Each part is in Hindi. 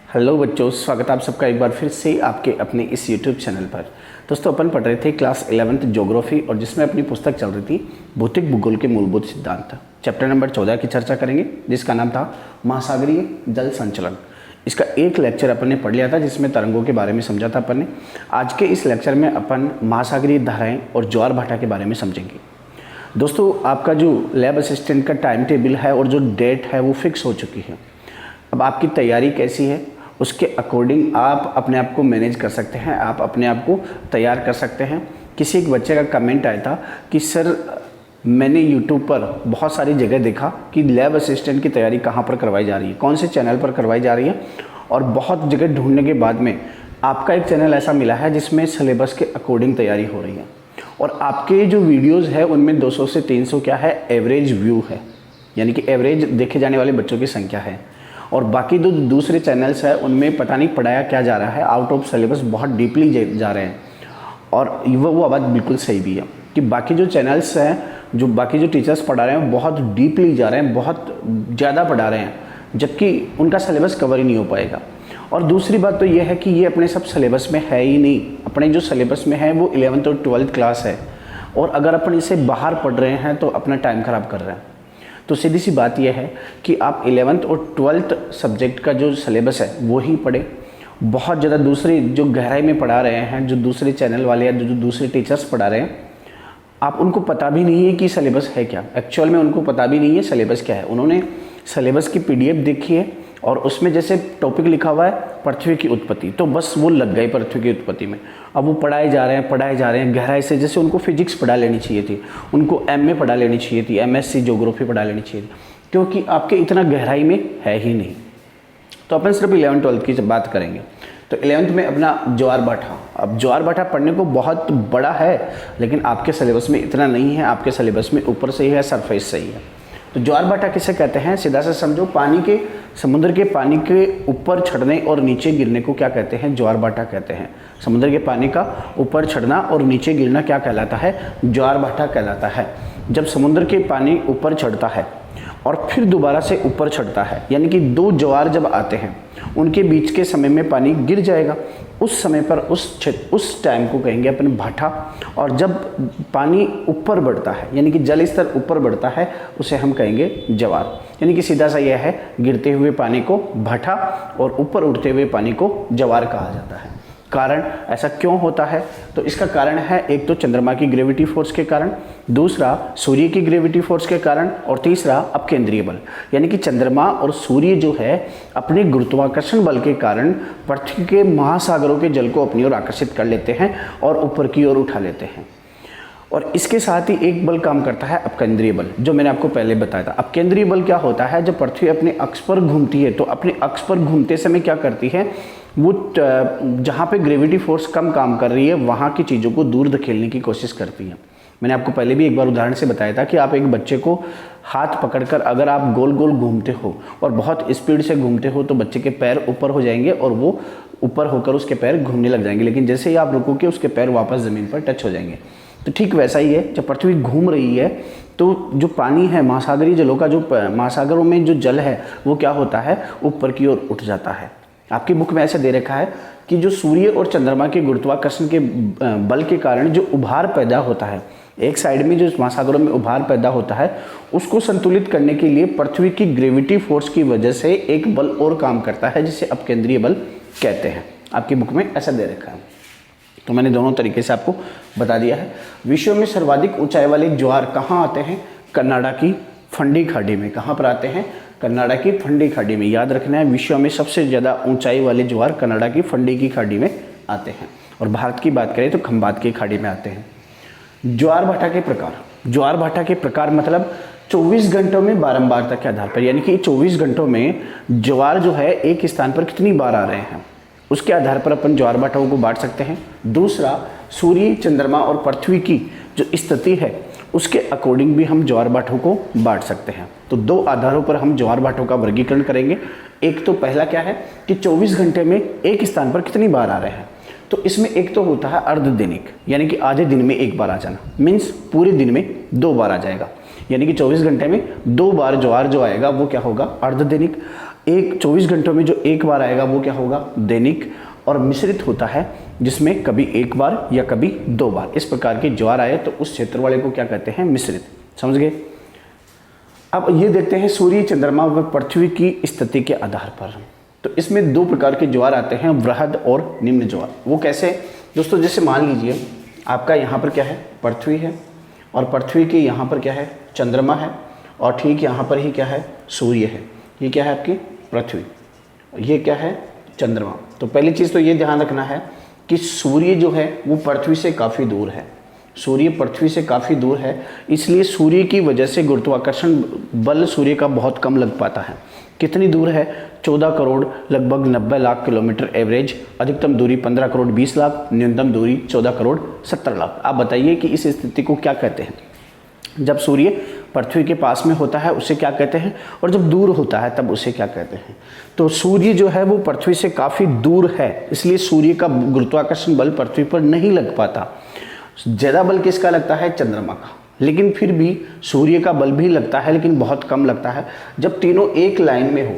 हेलो बच्चों, स्वागत है आप सबका एक बार फिर से आपके अपने इस यूट्यूब चैनल पर। दोस्तों, अपन पढ़ रहे थे क्लास 11th ज्योग्राफी और जिसमें अपनी पुस्तक चल रही थी भौतिक भूगोल के मूलभूत सिद्धांत। चैप्टर नंबर 14 की चर्चा करेंगे जिसका नाम था महासागरीय जल संचलन। इसका एक लेक्चर अपन ने पढ़ लिया था जिसमें तरंगों के बारे में समझा था अपन ने। आज के इस लेक्चर में अपन महासागरीय धाराएँ और ज्वार भाटा के बारे में समझेंगे। दोस्तों, आपका जो लैब असिस्टेंट का टाइम टेबल है और जो डेट है वो फिक्स हो चुकी है। अब आपकी तैयारी कैसी है उसके अकॉर्डिंग आप अपने आप को मैनेज कर सकते हैं, आप अपने आप को तैयार कर सकते हैं। किसी एक बच्चे का कमेंट आया था कि सर मैंने यूट्यूब पर बहुत सारी जगह देखा कि लैब असिस्टेंट की तैयारी कहाँ पर करवाई जा रही है, कौन से चैनल पर करवाई जा रही है, और बहुत जगह ढूंढने के बाद में आपका एक चैनल ऐसा मिला है जिसमें सिलेबस के अकॉर्डिंग तैयारी हो रही है और आपके जो वीडियोज़ है उनमें 200 से 300 क्या है एवरेज व्यू है, यानी कि एवरेज देखे जाने वाले बच्चों की संख्या है। और बाकी जो दूसरे चैनल्स हैं उनमें पता नहीं पढ़ाया क्या जा रहा है, आउट ऑफ सिलेबस बहुत डीपली जा रहे हैं। और वो आवाज़ बिल्कुल सही भी है कि बाकी जो चैनल्स हैं, जो बाकी जो टीचर्स पढ़ा रहे हैं बहुत डीपली जा रहे हैं, बहुत ज़्यादा पढ़ा रहे हैं, जबकि उनका सिलेबस कवर ही नहीं हो पाएगा। और दूसरी बात तो ये है कि ये अपने सब सिलेबस में है ही नहीं। अपने जो सिलेबस में है वो 11th और 12th क्लास है, और अगर अपन इसे बाहर पढ़ रहे हैं तो अपना टाइम ख़राब कर रहे हैं। तो सीधी सी बात यह है कि आप 11th और 12th सब्जेक्ट का जो सिलेबस है वो ही पढ़ें। बहुत ज़्यादा दूसरे जो गहराई में पढ़ा रहे हैं, जो दूसरे चैनल वाले या जो दूसरे टीचर्स पढ़ा रहे हैं, आप उनको पता भी नहीं है कि सिलेबस है क्या। एक्चुअल में उनको पता भी नहीं है सिलेबस क्या है। उन्होंने सिलेबस की PDF देखी है और उसमें जैसे टॉपिक लिखा हुआ है पृथ्वी की उत्पत्ति, तो बस वो लग गए पृथ्वी की उत्पत्ति में। अब वो पढ़ाए जा रहे हैं गहराई से। जैसे उनको फिजिक्स पढ़ा लेनी चाहिए थी, उनको MA पढ़ा लेनी चाहिए थी, MSc ज्योग्राफी पढ़ा लेनी चाहिए थी, क्योंकि आपके इतना गहराई में है ही नहीं। तो अपन सिर्फ 11th 12th की बात करेंगे। तो 11th में अपना ज्वार भाटा। अब ज्वार भाटा पढ़ने को बहुत बड़ा है, लेकिन आपके सिलेबस में इतना नहीं है। आपके सिलेबस में ऊपर से ही है, सरफेस से ही है। तो ज्वार भाटा किसे कहते हैं, सीधा से समझो, समुद्र के पानी के ऊपर चढ़ने और नीचे गिरने को क्या कहते हैं, ज्वार भाटा कहते हैं। समुद्र के पानी का ऊपर चढ़ना और नीचे गिरना क्या कहलाता है, ज्वार भाटा कहलाता है। जब समुद्र के पानी ऊपर चढ़ता है और फिर दोबारा से ऊपर चढ़ता है, यानी कि दो ज्वार जब आते हैं उनके बीच के समय में पानी गिर जाएगा, उस समय पर उस टाइम को कहेंगे अपन भाटा। और जब पानी ऊपर बढ़ता है, यानी कि जल स्तर ऊपर बढ़ता है, उसे हम कहेंगे ज्वार। यानी कि सीधा सा यह है, गिरते हुए पानी को भाटा और ऊपर उठते हुए पानी को ज्वार कहा जाता है। कारण ऐसा क्यों होता है, तो इसका कारण है एक तो चंद्रमा की ग्रेविटी फोर्स के कारण, दूसरा सूर्य की ग्रेविटी फोर्स के कारण, और तीसरा अपकेंद्रीय बल। यानी कि चंद्रमा और सूर्य जो है अपने गुरुत्वाकर्षण बल के कारण पृथ्वी के महासागरों के जल को अपनी ओर आकर्षित कर लेते हैं और ऊपर की ओर उठा लेते हैं। और इसके साथ ही एक बल काम करता है अपकेंद्रीय बल, जो मैंने आपको पहले बताया था। अपकेंद्रीय बल क्या होता है, जब पृथ्वी अपने अक्ष पर घूमती है तो अपने अक्ष पर घूमते समय क्या करती है, वो जहाँ पे ग्रेविटी फोर्स कम काम कर रही है वहाँ की चीज़ों को दूर धकेलने की कोशिश करती है। मैंने आपको पहले भी एक बार उदाहरण से बताया था कि आप एक बच्चे को हाथ पकड़कर अगर आप गोल गोल घूमते हो और बहुत स्पीड से घूमते हो तो बच्चे के पैर ऊपर हो जाएंगे और वो ऊपर होकर उसके पैर घूमने लग जाएंगे, लेकिन जैसे ही आप रुकोगे उसके पैर वापस ज़मीन पर टच हो जाएंगे। तो ठीक वैसा ही है, जब पृथ्वी घूम रही है तो जो पानी है, महासागरीय जलों का जो महासागरों में जो जल है वो क्या होता है, ऊपर की ओर उठ जाता है। आपकी बुक में ऐसे दे रखा है कि जो सूर्य और चंद्रमा के गुरुत्वाकर्षण के बल के कारण जो उभार पैदा होता है, एक साइड में जो महासागरों में उभार पैदा होता है, उसको संतुलित करने के लिए पृथ्वी की ग्रेविटी फोर्स की वजह से एक बल और काम करता है जिसे अपकेंद्रीय बल कहते हैं। आपकी बुक में ऐसा दे रखा है। तो मैंने दोनों तरीके से आपको बता दिया है। विश्व में सर्वाधिक ऊंचाई वाले ज्वार कहाँ आते हैं, कनाडा की फंडी खाड़ी में। कहाँ पर आते हैं, कनाडा की फंडी खाड़ी में। याद रखना है, विश्व में सबसे ज़्यादा ऊंचाई वाले ज्वार कनाडा की फंडी की खाड़ी में आते हैं। और भारत की बात करें तो खंबात की खाड़ी में आते हैं। ज्वार भाटा के प्रकार। ज्वार भाटा के प्रकार मतलब 24 घंटों में बारंबारता के आधार पर, यानी कि 24 घंटों में ज्वार जो है एक स्थान पर कितनी बार आ रहे हैं उसके आधार पर अपन ज्वार भाटाओं को बांट सकते हैं। दूसरा, सूर्य, चंद्रमा और पृथ्वी की जो स्थिति है उसके अकॉर्डिंग भी हम ज्वार भाटों को बांट सकते हैं। तो दो आधारों पर हम ज्वार भाटों का वर्गीकरण करेंगे। एक तो पहला क्या है कि 24 घंटे में एक स्थान पर कितनी बार आ रहे हैं। तो इसमें एक तो होता है अर्धदैनिक, यानी कि आधे दिन में एक बार आ जाना, मीन्स पूरे दिन में 2 बार आ जाएगा। यानी कि 24 घंटे में 2 बार ज्वार जो आएगा वो क्या होगा, अर्धदैनिक। एक 24 घंटों में जो एक बार आएगा वो क्या होगा, दैनिक, और मिश्रित होता है जिसमें कभी एक बार या कभी 2 बार इस प्रकार के ज्वार आए तो उस क्षेत्र वाले को क्या कहते हैं, मिश्रित। समझ गए। अब ये देखते हैं सूर्य, चंद्रमा व पृथ्वी की स्थिति के आधार पर। तो इसमें 2 प्रकार के ज्वार आते हैं, वृहद और निम्न ज्वार। वो कैसे दोस्तों, जैसे मान लीजिए आपका यहाँ पर क्या है, पृथ्वी है, और पृथ्वी के यहाँ पर क्या है, चंद्रमा है, और ठीक यहाँ पर ही क्या है, सूर्य है। ये क्या है आपकी पृथ्वी, ये क्या है, चंद्रमा। तो पहली चीज़ तो ये ध्यान रखना है कि सूर्य जो है वो पृथ्वी से काफ़ी दूर है, सूर्य पृथ्वी से काफ़ी दूर है, इसलिए सूर्य की वजह से गुरुत्वाकर्षण बल सूर्य का बहुत कम लग पाता है। कितनी दूर है, 14 करोड़ लगभग 90 लाख किलोमीटर एवरेज, अधिकतम दूरी 15 करोड़ 20 लाख, न्यूनतम दूरी 14 करोड़ 70 लाख। आप बताइए कि इस स्थिति को क्या कहते हैं। जब सूर्य पृथ्वी के पास में होता है उसे क्या कहते हैं, और जब दूर होता है तब उसे क्या कहते हैं। तो सूर्य जो है वो पृथ्वी से काफ़ी दूर है, इसलिए सूर्य का गुरुत्वाकर्षण बल पृथ्वी पर नहीं लग पाता। ज़्यादा बल किसका लगता है, चंद्रमा का, लेकिन फिर भी सूर्य का बल भी लगता है लेकिन बहुत कम लगता है। जब तीनों एक लाइन में हो,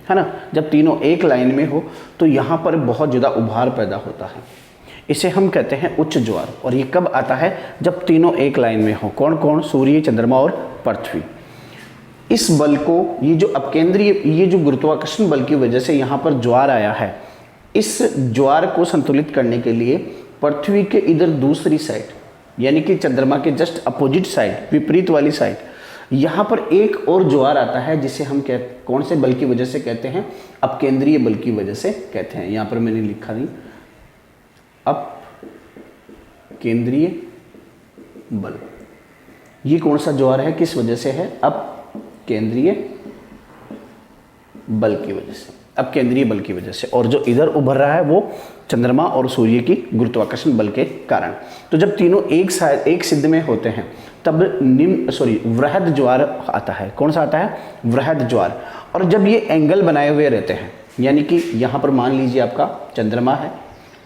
है ना, जब तीनों एक लाइन में हो तो यहाँ पर बहुत ज़्यादा उभार पैदा होता है, इसे हम कहते हैं उच्च ज्वार। और ये कब आता है, जब तीनों एक लाइन में हो। कौन कौन, सूर्य, चंद्रमा और पृथ्वी। इस बल को, ये जो अपकेंद्रीय, ये जो गुरुत्वाकर्षण बल की वजह से यहाँ पर ज्वार आया है, इस ज्वार को संतुलित करने के लिए पृथ्वी के इधर दूसरी साइड, यानी कि चंद्रमा के जस्ट अपोजिट साइड, विपरीत वाली साइड, यहाँ पर एक और ज्वार आता है जिसे हम कौन से बल की वजह से कहते हैं, अपकेंद्रीय बल की वजह से कहते हैं। यहाँ पर मैंने लिखा नहीं, अप केंद्रीय बल। ये कौन सा ज्वार है, किस वजह से है, अप केंद्रीय बल की वजह से, अप केंद्रीय बल की वजह से। और जो इधर उभर रहा है वो चंद्रमा और सूर्य की गुरुत्वाकर्षण बल के कारण। तो जब तीनों एक सिद्ध में होते हैं तब वृहद ज्वार आता है। कौन सा आता है, वृहद ज्वार। और जब ये एंगल बनाए हुए रहते हैं, यानी कि यहाँ पर मान लीजिए आपका चंद्रमा है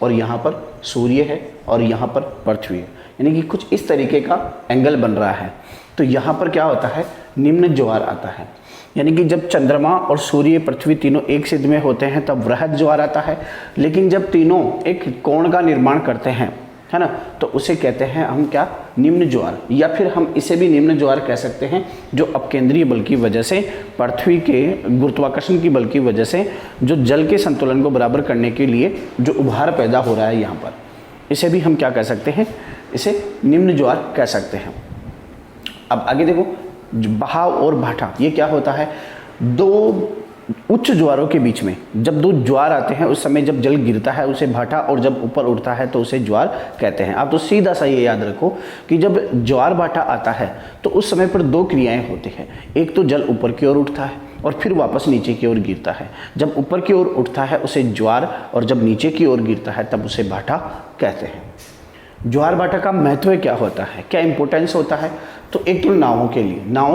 और यहाँ पर सूर्य है और यहाँ पर पृथ्वी है, यानी कि कुछ इस तरीके का एंगल बन रहा है, तो यहाँ पर क्या होता है, निम्न ज्वार आता है। यानी कि जब चंद्रमा और सूर्य पृथ्वी तीनों एक सिद्ध में होते हैं तब वृहद ज्वार आता है, लेकिन जब तीनों एक कोण का निर्माण करते हैं, है ना, तो उसे कहते हैं हम क्या, निम्न ज्वार। या फिर हम इसे भी निम्न ज्वार कह सकते हैं, जो अपकेंद्रीय बल की वजह से, पृथ्वी के गुरुत्वाकर्षण की बल की वजह से जो जल के संतुलन को बराबर करने के लिए जो उभार पैदा हो रहा है यहाँ पर, इसे भी हम क्या कह सकते हैं, इसे निम्न ज्वार कह सकते हैं। अब आगे देखो, बहाव और भाटा, ये क्या होता है, दो उच्च ज्वारों के बीच में जब दो ज्वार आते हैं उस समय जब जल गिरता है उसे भाटा, और जब ऊपर उठता है तो उसे ज्वार कहते हैं। आप तो सीधा सा ये याद रखो कि जब ज्वार भाटा आता है तो उस समय पर 2 क्रियाएं होती हैं। एक तो जल ऊपर की ओर उठता है और फिर वापस नीचे की ओर गिरता है। जब ऊपर की ओर उठता है उसे ज्वार, और जब नीचे की ओर गिरता है तब उसे भाटा कहते हैं। ज्वार भाटा का महत्व क्या होता है, क्या इंपॉर्टेंस होता है, तो एक तो नावों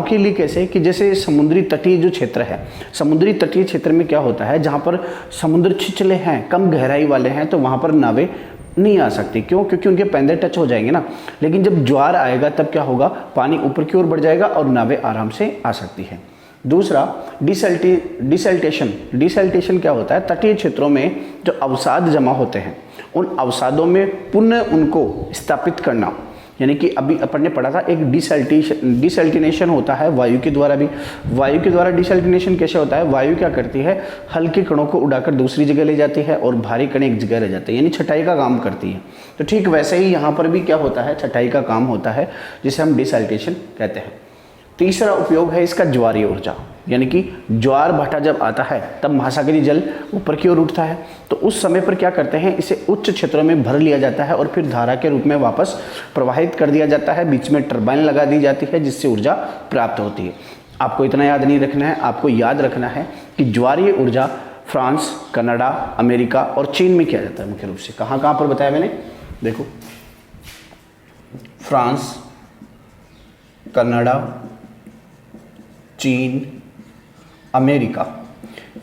के लिए कैसे, कि जैसे समुद्री तटीय जो क्षेत्र है, समुद्री तटीय क्षेत्र में क्या होता है, जहाँ पर समुद्र छिछले हैं, कम गहराई वाले हैं, तो वहाँ पर नावें नहीं आ सकती। क्यों, क्योंकि उनके पैंदे टच हो जाएंगे ना। लेकिन जब ज्वार आएगा तब क्या होगा, पानी ऊपर की ओर बढ़ जाएगा और नावें आराम से आ सकती हैं। दूसरा डिसल्टेशन क्या होता है, तटीय क्षेत्रों में जो अवसाद जमा होते हैं उन अवसादों में पुनः उनको स्थापित करना, यानी कि अभी अपन ने पढ़ा था एक डिसल्टिनेशन होता है वायु के द्वारा भी। वायु के द्वारा डिसल्टिनेशन कैसे होता है, वायु क्या करती है, हल्के कणों को उड़ाकर दूसरी जगह ले जाती है और भारी कण एक जगह रह जाते हैं, यानी छटाई का काम करती है। तो ठीक वैसे ही यहाँ पर भी क्या होता है, छटाई का काम होता है, जिसे हम डिसल्टेशन कहते हैं। तीसरा उपयोग है इसका ज्वारीय ऊर्जा, यानी कि ज्वार भाटा जब आता है तब महासागरीय जल ऊपर की ओर उठता है, तो उस समय पर क्या करते हैं, इसे उच्च क्षेत्रों में भर लिया जाता है और फिर धारा के रूप में वापस प्रवाहित कर दिया जाता है। बीच में टरबाइन लगा दी जाती है जिससे ऊर्जा प्राप्त होती है। आपको इतना याद नहीं रखना है, आपको याद रखना है कि ज्वारीय ऊर्जा फ्रांस, कनाडा, अमेरिका और चीन में किया जाता है मुख्य रूप से। कहाँ कहाँ पर बताया मैंने, देखो, फ्रांस, कनाडा, चीन, अमेरिका,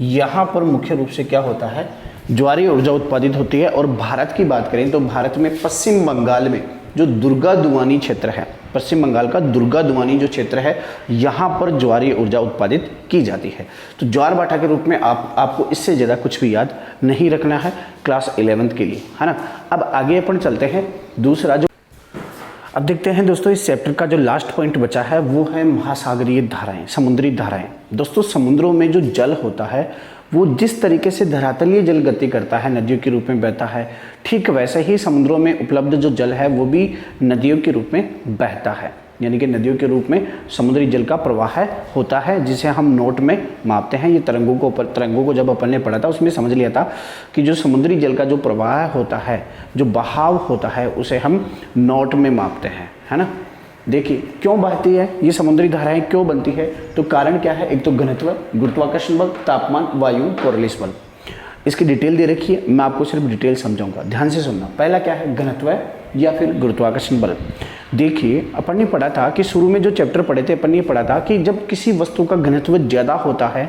यहाँ पर मुख्य रूप से क्या होता है, ज्वारीय ऊर्जा उत्पादित होती है। और भारत की बात करें तो भारत में पश्चिम बंगाल में जो दुर्गा दुआनी क्षेत्र है, पश्चिम बंगाल का दुर्गादुआनी जो क्षेत्र है यहाँ पर ज्वारीय ऊर्जा उत्पादित की जाती है। तो ज्वार भाटा के रूप में आपको इससे ज़्यादा कुछ भी याद नहीं रखना है क्लास 11th के लिए, है ना। अब आगे अपन चलते हैं दूसरा जो, अब देखते हैं दोस्तों इस चैप्टर का जो लास्ट पॉइंट बचा है वो है महासागरीय धाराएं, समुद्री धाराएं। दोस्तों समुद्रों में जो जल होता है वो जिस तरीके से धरातलीय जल गति करता है, नदियों के रूप में बहता है, ठीक वैसे ही समुद्रों में उपलब्ध जो जल है वो भी नदियों के रूप में बहता है। यानी कि नदियों के रूप में समुद्री जल का प्रवाह होता है, जिसे हम नोट में मापते हैं। ये तरंगों को जब अपन ने पढ़ा था उसमें समझ लिया था कि जो समुद्री जल का जो प्रवाह होता है, जो बहाव होता है, उसे हम नोट में मापते हैं, है ना। देखिए क्यों बहती है ये समुद्री धाराएं, क्यों बनती है, तो कारण क्या है, एक तो घनत्व, गुरुत्वाकर्षण बल, तापमान, वायु, कोरलिस बल। इसकी डिटेल दे रखी है, मैं आपको सिर्फ डिटेल समझाऊंगा, ध्यान से सुनना। पहला क्या है, घनत्व या फिर गुरुत्वाकर्षण बल। देखिए अपन ने पढ़ा था कि शुरू में जो चैप्टर पढ़े थे अपन ने पढ़ा था कि जब किसी वस्तु का घनत्व ज़्यादा होता है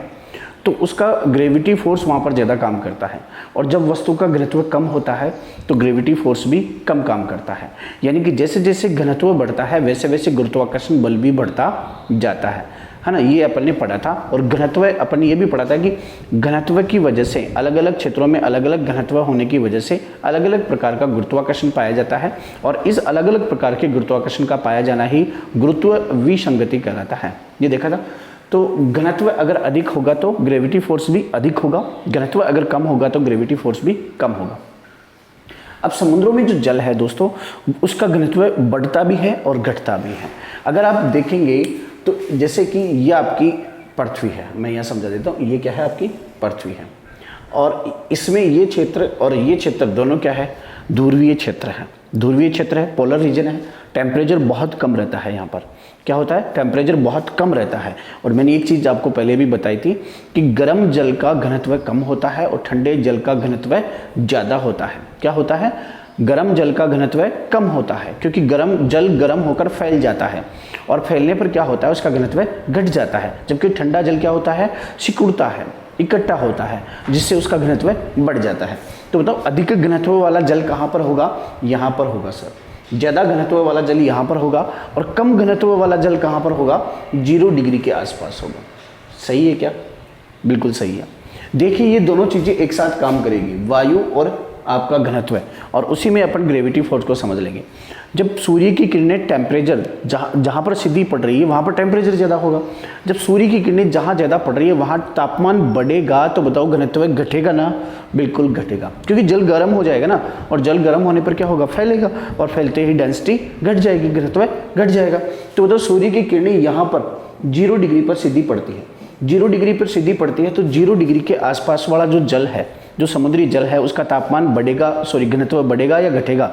तो उसका ग्रेविटी फोर्स वहाँ पर ज़्यादा काम करता है, और जब वस्तु का घनत्व कम होता है तो ग्रेविटी फोर्स भी कम काम करता है। यानी कि जैसे जैसे घनत्व बढ़ता है वैसे वैसे गुरुत्वाकर्षण बल भी बढ़ता जाता है ना। ये अपन ने पढ़ा था। और घनत्व अपन ने ये भी पढ़ा था कि घनत्व की वजह से अलग अलग क्षेत्रों में अलग अलग घनत्व होने की वजह से अलग अलग प्रकार का गुरुत्वाकर्षण पाया जाता है, और इस अलग अलग प्रकार के गुरुत्वाकर्षण का पाया जाना ही गुरुत्व विसंगति कहलाता है। ये देखा था। तो घनत्व अगर अधिक होगा तो ग्रेविटी फोर्स भी अधिक होगा, घनत्व अगर कम होगा तो ग्रेविटी फोर्स भी कम होगा। अब समुद्रों में जो जल है दोस्तों उसका घनत्व बढ़ता भी है और घटता भी है। अगर आप देखेंगे तो जैसे कि ये आपकी पृथ्वी है, मैं यहाँ समझा देता हूँ, ये क्या है, आपकी पृथ्वी है, और इसमें ये क्षेत्र और ये क्षेत्र दोनों क्या है, ध्रुवीय क्षेत्र है। ध्रुवीय क्षेत्र है, पोलर रीजन है, टेम्परेचर बहुत कम रहता है। यहाँ पर क्या होता है, टेम्परेचर बहुत कम रहता है। और मैंने एक चीज़ आपको पहले भी बताई थी कि गर्म जल का घनत्व कम होता है और ठंडे जल का घनत्व ज़्यादा होता है। क्या होता है, गर्म जल का घनत्व कम होता है क्योंकि जल गर्म होकर फैल जाता है, और फैलने पर क्या होता है, उसका घनत्व घट जाता है। जबकि ठंडा जल क्या होता है, सिकुड़ता है, इकट्ठा होता है, जिससे उसका घनत्व बढ़ जाता है। तो बताओ अधिक घनत्व वाला जल कहाँ पर होगा, यहाँ पर होगा सर। ज़्यादा घनत्व वाला जल यहाँ पर होगा, और कम घनत्व वाला जल कहाँ पर होगा, 0 डिग्री के आसपास होगा। सही है क्या, बिल्कुल सही है। देखिए ये दोनों चीज़ें एक साथ काम करेगी, वायु और आपका घनत्व है, और उसी में अपन ग्रेविटी फोर्स को समझ लेंगे। जब सूर्य की किरणें टेम्परेचर जहाँ पर सीधी पड़ रही है वहाँ पर टेम्परेचर ज़्यादा होगा। जब सूर्य की किरणें जहाँ ज़्यादा पड़ रही है वहाँ तापमान बढ़ेगा, तो बताओ घनत्व घटेगा ना, बिल्कुल घटेगा, क्योंकि जल गर्म हो जाएगा ना, और जल गर्म होने पर क्या होगा, फैलेगा, और फैलते ही डेंसिटी घट जाएगी, घनत्व घट जाएगा। तो बताओ सूर्य की किरणें यहाँ पर 0 डिग्री पर सीधी पड़ती है, 0 डिग्री पर सीधी पड़ती है, तो 0 डिग्री के आसपास वाला जो जल है, जो समुद्री जल है, उसका तापमान बढ़ेगा, घनत्व बढ़ेगा या घटेगा,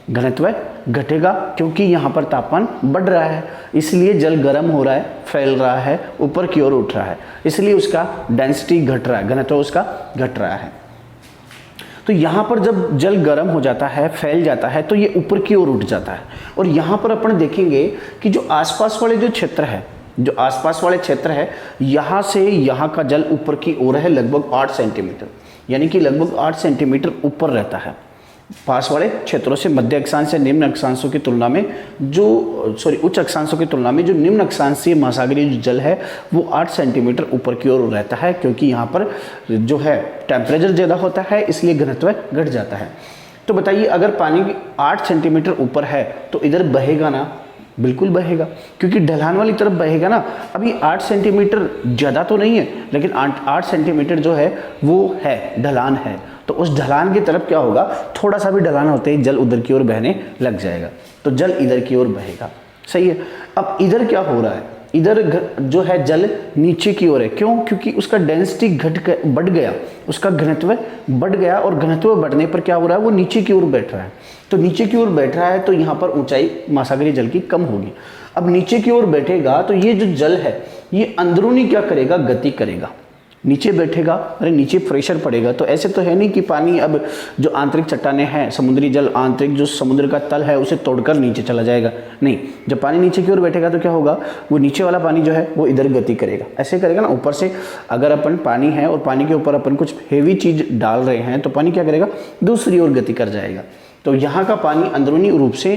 घनत्व घटेगा, क्योंकि यहाँ पर तापमान बढ़ रहा है, इसलिए जल गर्म हो रहा है, फैल रहा है, ऊपर की ओर उठ रहा है, इसलिए उसका डेंसिटी घट रहा है, घनत्व उसका घट रहा है। तो यहाँ पर जब जल गर्म हो जाता है, फैल जाता है, तो ये ऊपर की ओर उठ जाता है। और यहाँ पर अपन देखेंगे कि जो आसपास वाले जो क्षेत्र है, जो आसपास वाले क्षेत्र है, यहाँ से यहाँ का जल ऊपर की ओर है लगभग 8 सेंटीमीटर, यानी कि लगभग 8 सेंटीमीटर ऊपर रहता है। पास वाले क्षेत्रों से मध्य अक्षांश से निम्न अक्षांशों की तुलना में उच्च अक्षांशों की तुलना में जो निम्न अक्षांशीय महासागरीय जो जल है वो 8 सेंटीमीटर ऊपर की ओर रहता है, क्योंकि यहाँ पर जो है टेम्परेचर ज़्यादा होता है, इसलिए घनत्व घट जाता है। तो बताइए अगर पानी 8 सेंटीमीटर ऊपर है तो इधर बहेगा ना, बिल्कुल बहेगा, क्योंकि ढलान वाली तरफ बहेगा ना। अभी 8 सेंटीमीटर ज़्यादा तो नहीं है, लेकिन 8 सेंटीमीटर जो है वो है, ढलान है, तो उस ढलान की तरफ क्या होगा, थोड़ा सा भी ढलान होते ही जल उधर की ओर बहने लग जाएगा, तो जल इधर की ओर बहेगा। सही है। अब इधर क्या हो रहा है, इधर जो है जल नीचे की ओर है, क्यों, क्योंकि उसका डेंसिटी बढ़ गया, उसका घनत्व बढ़ गया, और घनत्व बढ़ने पर क्या हो रहा है, वो नीचे की ओर बैठ रहा है। तो नीचे की ओर बैठ रहा है तो यहाँ पर ऊंचाई महासागरीय जल की कम होगी। अब नीचे की ओर बैठेगा तो ये जो जल है ये अंदरूनी क्या करेगा, गति करेगा, नीचे बैठेगा, अरे नीचे प्रेशर पड़ेगा। तो ऐसे तो है नहीं कि पानी अब जो आंतरिक चट्टानें हैं, समुद्री जल आंतरिक जो समुद्र का तल है उसे तोड़कर नीचे चला जाएगा, नहीं। जब पानी नीचे की ओर बैठेगा तो क्या होगा, वो नीचे वाला पानी जो है वो इधर गति करेगा, ऐसे करेगा ना। ऊपर से अगर अपन पानी है और पानी के ऊपर अपन कुछ हेवी चीज़ डाल रहे हैं तो पानी क्या करेगा, दूसरी ओर गति कर जाएगा। तो यहाँ का पानी अंदरूनी रूप से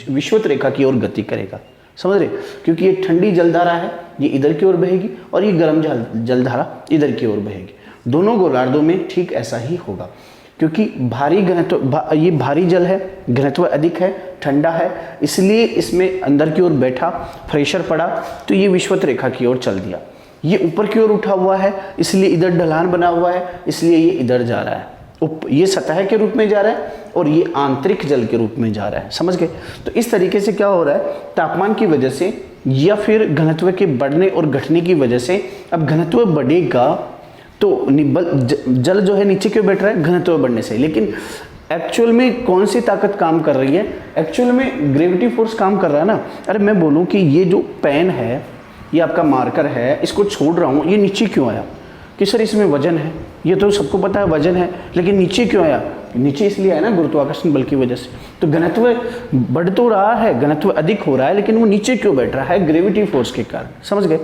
विषुवत रेखा की ओर गति करेगा, समझ रहे, क्योंकि ये ठंडी जलधारा है, ये इधर की ओर बहेगी और ये गर्म जलधारा इधर की ओर बहेगी। दोनों गोलार्धों में ठीक ऐसा ही होगा, क्योंकि भारी घनत्व ये भारी जल है, घनत्व अधिक है, ठंडा है, इसलिए इसमें अंदर की ओर बैठा, प्रेशर पड़ा तो ये विषुवत रेखा की ओर चल दिया। ये ऊपर की ओर उठा हुआ है, इसलिए इधर ढलान बना हुआ है, इसलिए ये इधर जा रहा है, ये सतह के रूप में जा रहा है और ये आंतरिक जल के रूप में जा रहा है। समझ गए। तो इस तरीके से क्या हो रहा है, तापमान की वजह से या फिर घनत्व के बढ़ने और घटने की वजह से, अब घनत्व बढ़ेगा तो जल जो है नीचे क्यों बैठ रहा है, घनत्व बढ़ने से। लेकिन एक्चुअल में कौन सी ताकत काम कर रही है, एक्चुअल में ग्रेविटी फोर्स काम कर रहा है ना। अरे मैं बोलूँ कि ये जो पेन है, ये आपका मार्कर है, इसको छोड़ रहा हूँ, ये नीचे क्यों आया, कि सर इसमें वजन है, ये तो सबको पता है वजन है, लेकिन नीचे क्यों आया, नीचे इसलिए आया ना गुरुत्वाकर्षण बल की वजह से। तो घनत्व बढ़ तो रहा है, घनत्व अधिक हो रहा है, लेकिन वो नीचे क्यों बैठ रहा है, ग्रेविटी फोर्स के कारण। समझ गए।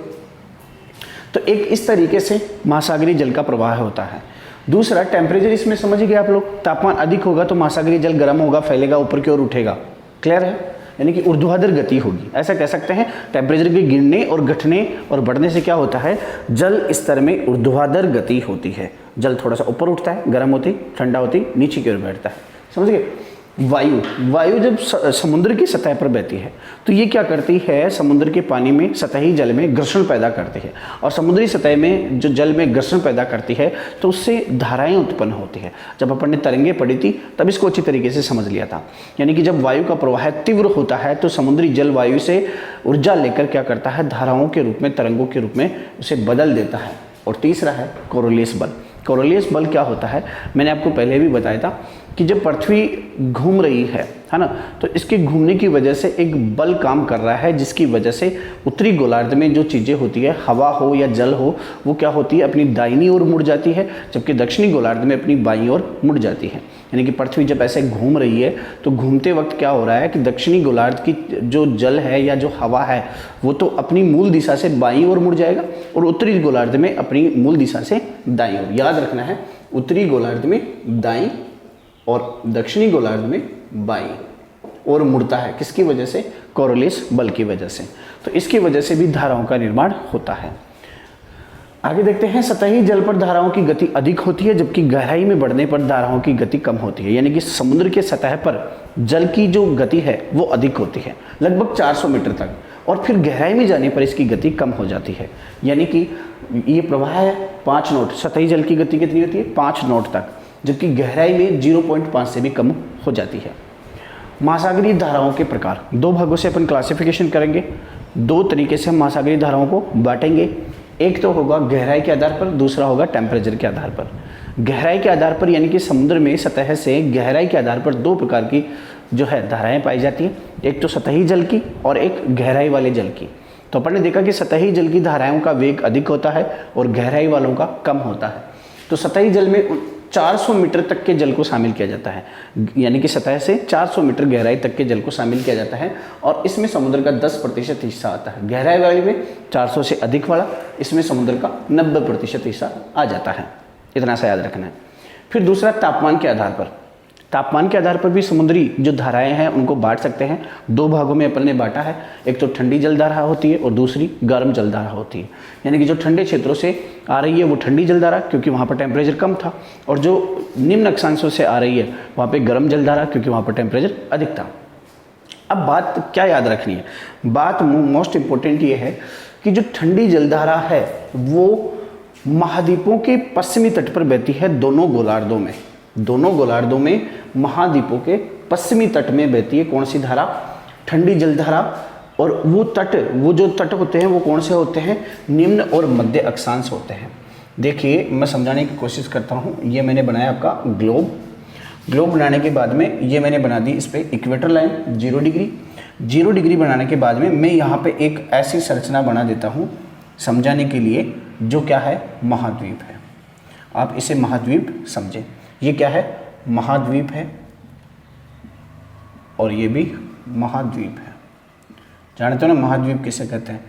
तो एक इस तरीके से महासागरीय जल का प्रवाह होता है। दूसरा टेम्परेचर, इसमें समझ गए आप लोग, तापमान अधिक होगा तो महासागरीय जल गर्म होगा, फैलेगा, ऊपर की ओर उठेगा। क्लियर है, यानी कि ऊर्ध्वाधर गति होगी, ऐसा कह सकते हैं। टेम्परेचर के गिरने और घटने और बढ़ने से क्या होता है, जल स्तर में ऊर्ध्वाधर गति होती है। जल थोड़ा सा ऊपर उठता है, गर्म होती, ठंडा होती, नीचे की ओर बैठता है। समझ गए। वायु जब समुद्र की सतह पर बहती है तो ये क्या करती है, समुद्र के पानी में, सतही जल में घर्षण पैदा करती है, और समुद्री सतह में जो जल में घर्षण पैदा करती है तो उससे धाराएं उत्पन्न होती है। जब अपन ने तरंगें पढ़ी थी तब इसको अच्छी तरीके से समझ लिया था। यानी कि जब वायु का प्रवाह तीव्र होता है तो समुद्री जल वायु से ऊर्जा लेकर क्या करता है, धाराओं के रूप में, तरंगों के रूप में उसे बदल देता है। और तीसरा है कोरोलियस बल। कोरोलियस बल क्या होता है, मैंने आपको पहले भी बताया था कि जब पृथ्वी घूम रही है ना, तो इसके घूमने की वजह से एक बल काम कर रहा है, जिसकी वजह से उत्तरी गोलार्ध में जो चीज़ें होती है, हवा हो या जल हो, वो क्या होती है, अपनी दाहिनी ओर मुड़ जाती है, जबकि दक्षिणी गोलार्ध में अपनी बाईं ओर मुड़ जाती है। यानी कि पृथ्वी जब ऐसे घूम रही है तो घूमते वक्त क्या हो रहा है कि दक्षिणी गोलार्ध की जो जल है या जो हवा है वो तो अपनी मूल दिशा से बाईं ओर मुड़ जाएगा, और उत्तरी गोलार्ध में अपनी मूल दिशा से दाईं ओर। याद रखना है, उत्तरी गोलार्ध में दाईं और दक्षिणी गोलार्ध में बाईं और मुड़ता है। किसकी वजह से, कोरोलियस बल की वजह से। तो इसकी वजह से भी धाराओं का निर्माण होता है। आगे देखते हैं, सतही जल पर धाराओं की गति अधिक होती है, जबकि गहराई में बढ़ने पर धाराओं की गति कम होती है। यानी कि समुद्र के सतह पर जल की जो गति है वो अधिक होती है, लगभग 400 मीटर तक, और फिर गहराई में जाने पर इसकी गति कम हो जाती है। यानी कि ये प्रवाह है 5 नॉट, सतही जल की गति कितनी होती है, 5 नॉट तक, जबकि गहराई में 0.5 से भी कम हो जाती है। महासागरीय धाराओं के प्रकार, 2 भागों से अपन क्लासिफिकेशन करेंगे। 2 तरीके से हम महासागरीय धाराओं को बांटेंगे। एक तो होगा गहराई के आधार पर, दूसरा होगा टेम्परेचर के आधार पर। गहराई के आधार पर यानी कि समुद्र में सतह से गहराई के आधार पर 2 प्रकार की जो है धाराएं पाई जाती हैं, एक तो सतही जल की और एक गहराई वाले जल की। तो अपन ने देखा कि सतही जल की धाराओं का वेग अधिक होता है और गहराई वालों का कम होता है। तो सतही जल में 400 मीटर तक के जल को शामिल किया जाता है, यानी कि सतह से 400 मीटर गहराई तक के जल को शामिल किया जाता है, और इसमें समुद्र का 10% हिस्सा आता है। गहराई वाले में 400 से अधिक वाला, इसमें समुद्र का 90% हिस्सा आ जाता है। इतना सा याद रखना है। फिर दूसरा, तापमान के आधार पर। तापमान के आधार पर भी समुद्री जो धाराएं हैं उनको बांट सकते हैं। 2 भागों में अपन ने बांटा है, एक तो ठंडी जलधारा होती है और दूसरी गर्म जलधारा होती है। यानी कि जो ठंडे क्षेत्रों से आ रही है वो ठंडी जलधारा, क्योंकि वहाँ पर टेम्परेचर कम था, और जो निम्न अक्षांशों से आ रही है वहाँ पे गर्म जलधारा, क्योंकि वहाँ पर टेम्परेचर अधिक था। अब बात क्या याद रखनी है, बात मोस्ट इम्पोर्टेंट ये है कि जो ठंडी जलधारा है वो महाद्वीपों के पश्चिमी तट पर बहती है, दोनों गोलार्धों में महाद्वीपों के पश्चिमी तट में बहती है। कौन सी धारा, ठंडी जलधारा। और वो जो तट होते हैं वो कौन से होते हैं, निम्न और मध्य अक्षांश होते हैं। देखिए मैं समझाने की कोशिश करता हूँ। ये मैंने बनाया आपका ग्लोब बनाने के बाद में ये मैंने बना दी इस पर इक्वेटर लाइन 0 डिग्री बनाने के बाद में मैं यहाँ पे एक ऐसी संरचना बना देता हूँ समझाने के लिए, जो क्या है, महाद्वीप है। आप इसे महाद्वीप समझें। ये क्या है, महाद्वीप है, और ये भी महाद्वीप है। जानते हो ना महाद्वीप किसे कहते हैं,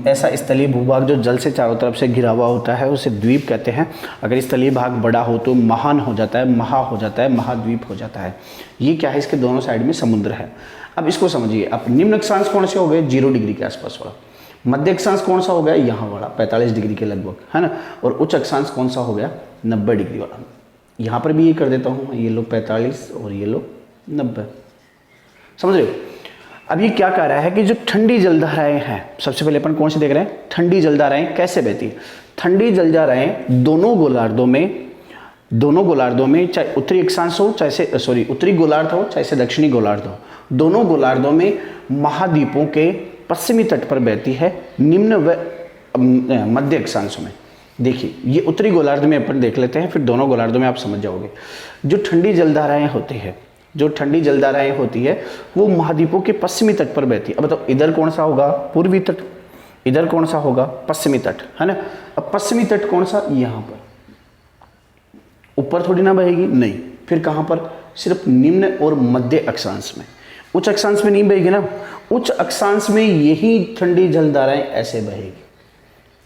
ऐसा स्थलीय भूभाग जो जल से चारों तरफ से घिरा हुआ होता है उसे द्वीप कहते हैं। अगर स्थलीय भाग बड़ा हो तो महान हो जाता है, महा हो जाता है, महाद्वीप हो जाता है। ये क्या है, इसके दोनों साइड में समुद्र है। अब इसको समझिए। अब निम्न अक्षांश कौन से हो गए, 0 डिग्री के आसपास वाला। मध्य अक्षांश कौन सा हो गया, यहाँ वाला 45 डिग्री के लगभग, है ना। और उच्च अक्षांश कौन सा हो गया, 90 डिग्री वाला। यहाँ पर भी ये कर देता हूँ, ये लो 45 और ये लो 90, समझ रहे हो। अब ये क्या कह रहा है कि जो ठंडी जलधाराएं हैं, सबसे पहले अपन कौन से देख रहे हैं, ठंडी जलधाराएं कैसे बहती है। ठंडी जलधाराएं दोनों गोलार्धों में चाहे उत्तरी अक्षांश हो, चाहे उत्तरी गोलार्ध हो, चाहे से दक्षिणी गोलार्ध हो, दोनों गोलार्धों में महाद्वीपों के पश्चिमी तट पर बहती है, निम्न व मध्य अक्षांशों में। देखिए ये उत्तरी गोलार्ध में अपन देख लेते हैं, फिर दोनों गोलार्धों में आप समझ जाओगे। जो ठंडी जलधाराएं होती है वो महाद्वीपों के पश्चिमी तट पर बहती है। अब बताओ इधर कौन सा होगा, पूर्वी तट, इधर कौन सा होगा, पश्चिमी तट, है ना। अब पश्चिमी तट कौन सा, यहाँ पर, ऊपर थोड़ी ना बहेगी, नहीं, फिर कहाँ पर, सिर्फ निम्न और मध्य अक्षांश में। उच्च अक्षांश में नहीं बहेगी ना, उच्च अक्षांश में यही ठंडी जलधाराएं ऐसे बहेगी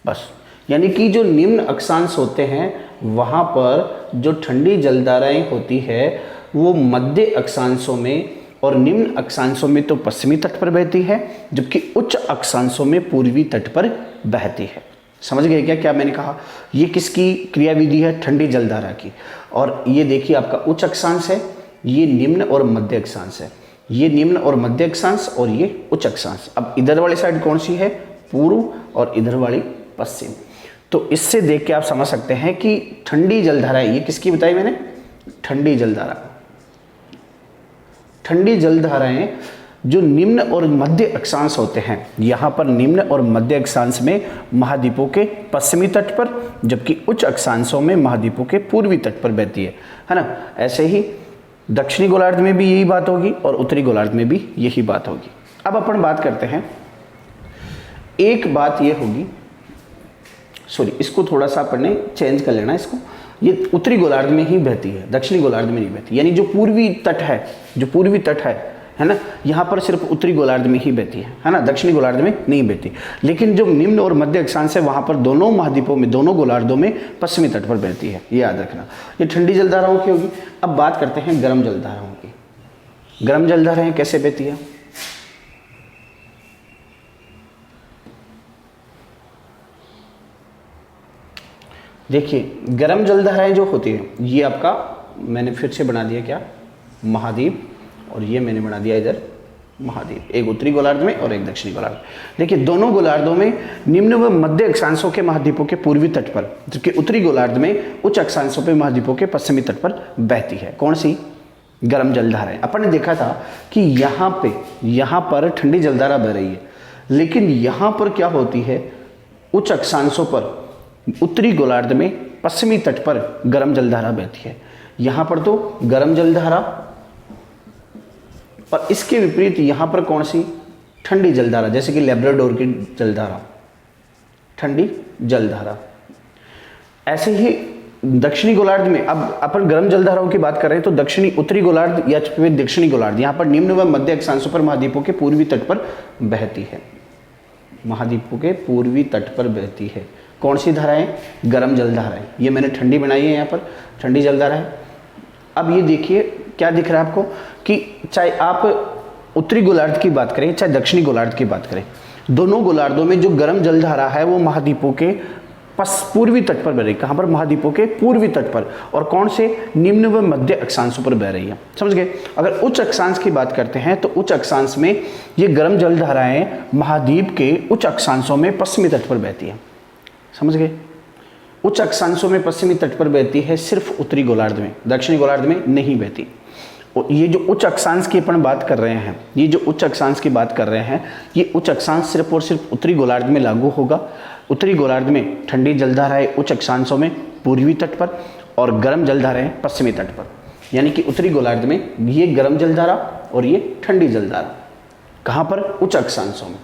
बस। यानी कि जो निम्न अक्षांश होते हैं वहाँ पर जो ठंडी जलधाराएं होती है वो मध्य अक्षांशों में और निम्न अक्षांशों में तो पश्चिमी तट पर बहती है, जबकि उच्च अक्षांशों में पूर्वी तट पर बहती है। समझ गए क्या मैंने कहा। ये किसकी क्रियाविधि है, ठंडी जलधारा की। और ये देखिए आपका उच्च अक्षांश है, ये निम्न और मध्य अक्षांश है, ये निम्न और मध्य अक्षांश और ये उच्च अक्षांश। अब इधर वाली साइड कौन सी है, पूर्व, और इधर वाली पश्चिम। तो इससे देख के आप समझ सकते हैं कि ठंडी जलधारा, ये किसकी बताई मैंने, ठंडी जलधारा। ठंडी जलधाराएं जो निम्न और मध्य अक्षांश होते हैं, यहाँ पर निम्न और मध्य अक्षांश में महाद्वीपों के पश्चिमी तट पर, जबकि उच्च अक्षांशों में महाद्वीपों के पूर्वी तट पर बहती है ना। ऐसे ही दक्षिणी गोलार्ध में भी यही बात होगी और उत्तरी गोलार्ध में भी यही बात होगी। अब अपन बात करते हैं, एक बात ये होगी, सॉरी इसको थोड़ा सा अपन ने चेंज कर लेना इसको, ये उत्तरी गोलार्ध में ही बहती है, दक्षिणी गोलार्ध में नहीं बहती। यानी जो पूर्वी तट है ना, यहाँ पर सिर्फ उत्तरी गोलार्ध में ही बहती है ना, दक्षिणी गोलार्ध में नहीं बहती। लेकिन जो निम्न और मध्य अक्षांश है वहाँ पर दोनों महाद्वीपों में, दोनों गोलार्धों में पश्चिमी तट पर बहती है, ये याद रखना। ये ठंडी जलधाराओं की होगी। अब बात करते हैं गर्म जलधाराओं की। गर्म जलधाराएं कैसे बहती है, देखिए गर्म जलधाराएं जो होती है, ये आपका मैंने फिर से बना दिया क्या, महाद्वीप, और ये मैंने बना दिया इधर महाद्वीप, एक उत्तरी गोलार्ध में और एक दक्षिणी गोलार्ध। देखिए दोनों गोलार्धों में निम्न व मध्य अक्षांशों के महाद्वीपों के पूर्वी तट पर, जबकि उत्तरी गोलार्ध में उच्च अक्षांशों पे महाद्वीपों के पश्चिमी तट पर बहती है। कौन सी, गर्म जलधाराएं। अपन ने देखा था कि यहाँ पर ठंडी जलधारा बह रही है, लेकिन यहाँ पर क्या होती है, उच्च अक्षांशों पर उत्तरी गोलार्ध में पश्चिमी तट पर गर्म जलधारा बहती है। यहाँ पर तो गर्म जलधारा, और इसके विपरीत यहाँ पर कौन सी, ठंडी जलधारा, जैसे कि लैब्राडोर की जलधारा, ठंडी जलधारा। ऐसे ही दक्षिणी गोलार्ध में, अब अपन गर्म जलधाराओं की बात कर रहे हैं, तो दक्षिणी उत्तरी गोलार्ध या फिर दक्षिणी गोलार्ध, यहाँ पर निम्न व मध्य अक्षांशों पर महाद्वीपों के पूर्वी तट पर बहती है, महाद्वीपों के पूर्वी तट पर बहती है। कौन सी धाराएं, गर्म जलधाराएं। ये मैंने ठंडी बनाई है, यहाँ पर ठंडी जलधाराएं। अब ये देखिए क्या दिख रहा है आपको कि चाहे आप उत्तरी गोलार्ध की बात करें चाहे दक्षिणी गोलार्ध की बात करें, दोनों गोलार्धों में जो गर्म जलधारा है वो महाद्वीपों के पूर्वी तट पर बह रही है। कहाँ पर, महाद्वीपों के पूर्वी तट पर, और कौन से, निम्न व मध्य अक्षांशों पर बह रही है। समझ गए। अगर उच्च अक्षांश की बात करते हैं तो उच्च अक्षांश में ये गर्म जलधाराएं महाद्वीप के उच्च अक्षांशों में पश्चिमी तट पर बहती है। समझ गए। उच्च अक्षांशों में पश्चिमी तट पर बहती है, सिर्फ उत्तरी गोलार्ध में, दक्षिणी गोलार्ध में नहीं बहती। और ये जो उच्च अक्षांश की अपन बात कर रहे हैं, ये जो उच्च अक्षांश की बात कर रहे हैं, ये उच्च अक्षांश सिर्फ और सिर्फ उत्तरी गोलार्ध में लागू होगा। उत्तरी गोलार्ध में ठंडी जलधाराएं उच्च अक्षांशों में पूर्वी तट पर और गर्म जलधाराएं पश्चिमी तट पर। यानी कि उत्तरी गोलार्ध में ये गर्म जलधारा और ये ठंडी जलधारा, कहाँ पर, उच्च अक्षांशों में।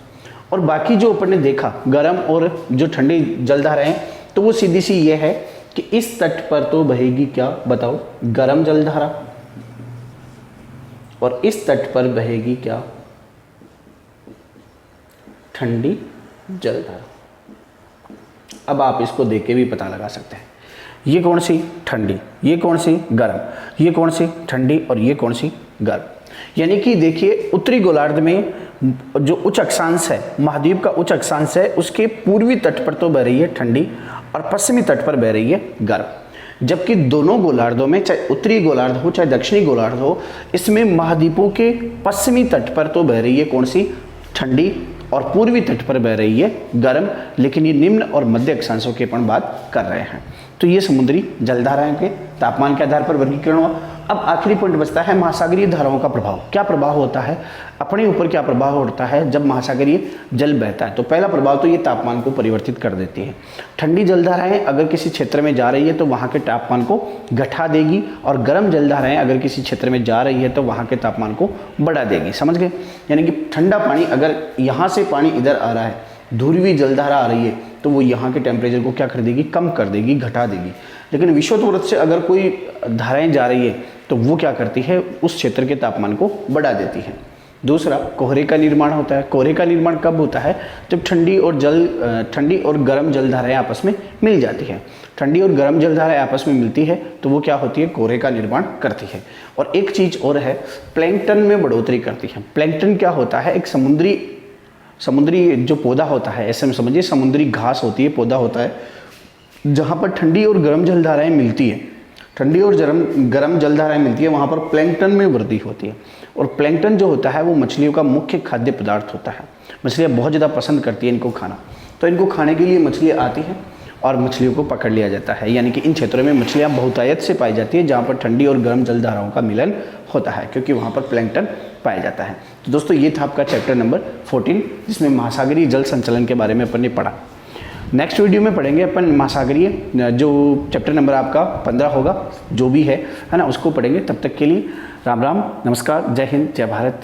और बाकी जो अपन ने देखा गर्म और जो ठंडी जलधाराएं, तो वो सीधी सी ये है कि इस तट पर तो बहेगी क्या, बताओ, गर्म जलधारा, और इस तट पर बहेगी क्या, ठंडी जलधारा। अब आप इसको देख के भी पता लगा सकते हैं, ये कौन सी ठंडी, ये कौन सी गर्म, ये कौन सी ठंडी और ये कौन सी गर्म। यानी कि देखिए उत्तरी गोलार्ध में जो उच्च अक्षांश है, महाद्वीप का उच्च अक्षांश है, उसके पूर्वी तट पर तो बह रही है ठंडी और पश्चिमी तट पर बह रही है गर्म। जबकि दोनों गोलार्धों में, चाहे उत्तरी गोलार्ध हो चाहे दक्षिणी गोलार्ध हो, इसमें महाद्वीपों के पश्चिमी तट पर तो बह रही है कौन सी ठंडी और पूर्वी तट पर बह रही है गर्म। लेकिन ये निम्न और मध्य अक्षांशों की अपन बात कर रहे हैं। तो ये समुद्री जलधाराओं के तापमान के आधार पर वर्गीकरण हुआ। अब आखिरी पॉइंट बचता है महासागरीय धाराओं का प्रभाव। क्या प्रभाव होता है अपने ऊपर, क्या प्रभाव होता है जब महासागरीय जल बहता है। तो पहला प्रभाव तो ये तापमान को परिवर्तित कर देती है। ठंडी जलधाराएं अगर किसी क्षेत्र में जा रही है तो वहाँ के तापमान को घटा देगी, और गर्म जलधाराएं अगर किसी क्षेत्र में जा रही है तो वहाँ के तापमान को बढ़ा देगी। समझ गए। यानी कि ठंडा पानी, अगर यहाँ से पानी इधर आ रहा है, ध्रुवीय जलधारा आ रही है, तो वो यहाँ के टेम्परेचर को क्या कर देगी, कम कर देगी, घटा देगी। लेकिन विषुवत से अगर कोई धाराएं जा रही है तो वो क्या करती है, उस क्षेत्र के तापमान को बढ़ा देती है। दूसरा, कोहरे का निर्माण होता है। कोहरे का निर्माण कब होता है, जब ठंडी और गर्म जलधाराएं आपस में मिल जाती है। ठंडी और गर्म जलधाराएं आपस में मिलती है तो वो क्या होती है, कोहरे का निर्माण करती है। और एक चीज़ और है, प्लैंकटन में बढ़ोतरी करती है। प्लैंकटन क्या होता है, एक समुद्री जो पौधा होता है, ऐसे में समझिए समुद्री घास होती है, पौधा होता है, जहाँ पर ठंडी और गर्म जलधाराएं मिलती है, ठंडी और गर्म जलधाराएं मिलती है, वहाँ पर प्लैंकटन में वृद्धि होती है। और प्लैंकटन जो होता है वो मछलियों का मुख्य खाद्य पदार्थ होता है। मछलियाँ बहुत ज़्यादा पसंद करती हैं इनको खाना, तो इनको खाने के लिए मछलियाँ आती हैं और मछलियों को पकड़ लिया जाता है। यानी कि इन क्षेत्रों में मछलियाँ बहुतायत से पाई जाती है जहाँ पर ठंडी और गर्म जलधाराओं का मिलन होता है, क्योंकि वहाँ पर प्लैंकटन पाया जाता है। तो दोस्तों ये था आपका चैप्टर नंबर 14, जिसमें महासागरीय जल संचलन के बारे में अपन ने पढ़ा। नेक्स्ट वीडियो में पढ़ेंगे अपन महासागरीय, जो चैप्टर नंबर आपका 15 होगा, जो भी है ना, उसको पढ़ेंगे। तब तक के लिए राम राम, नमस्कार, जय हिंद, जय भारत।